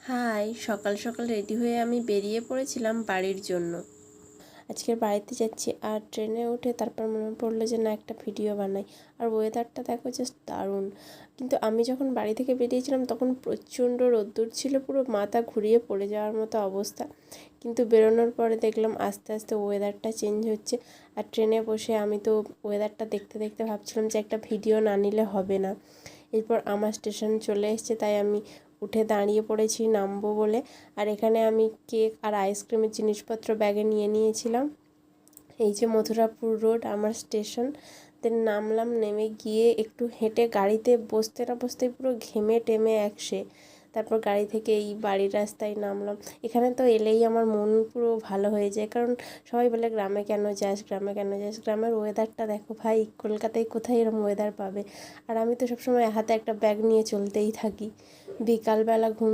High, সকাল সকাল ready হয়ে আমি বেরিয়ে পড়েছিলাম বাড়ির জন্য। আজকের বাড়িতে যাচ্ছি, আর ট্রেনে উঠে তারপর মনে পড়লো যে না, একটা ভিডিও বানাই। আর ওয়েদারটা দেখো, জাস্ট দারুণ। কিন্তু আমি যখন বাড়ি থেকে বেরিয়েছিলাম তখন প্রচণ্ড রোদ্দুর ছিল, পুরো মাথা ঘুরিয়ে পড়ে যাওয়ার মতো অবস্থা। কিন্তু বেরোনোর পরে দেখলাম আস্তে আস্তে ওয়েদারটা চেঞ্জ হচ্ছে। আর ট্রেনে বসে আমি তো ওয়েদারটা দেখতে দেখতে ভাবছিলাম যে একটা ভিডিও না নিলে হবে না। এরপর আমার স্টেশন চলে এসছে, তাই আমি উঠে দাঁড়িয়ে পড়েছি নামবো বলে। আর এখানে আমি কেক আর আইসক্রিমের জিনিসপত্র ব্যাগে নিয়ে নিয়েছিলাম। এই যে মথুরাপুর রোড আমার স্টেশন। দেন নামলাম, নেমে গিয়ে একটু হেঁটে গাড়িতে বসতে না বসতেই পুরো ঘেমে টেমে একসে। তারপর গাড়ি থেকে এই বাড়ির রাস্তায় নামলাম। এখানে তো এলেই আমার মন পুরো ভালো হয়ে যায়, কারণ সবাই বলে গ্রামে কেন যাস, গ্রামে কেন যাস। গ্রামের ওয়েদারটা দেখো ভাই, কলকাতায় কোথায় এরকম ওয়েদার পাবে। আর আমি তো সবসময় হাতে একটা ব্যাগ নিয়ে চলতেই থাকি। বিকালবেলা ঘুম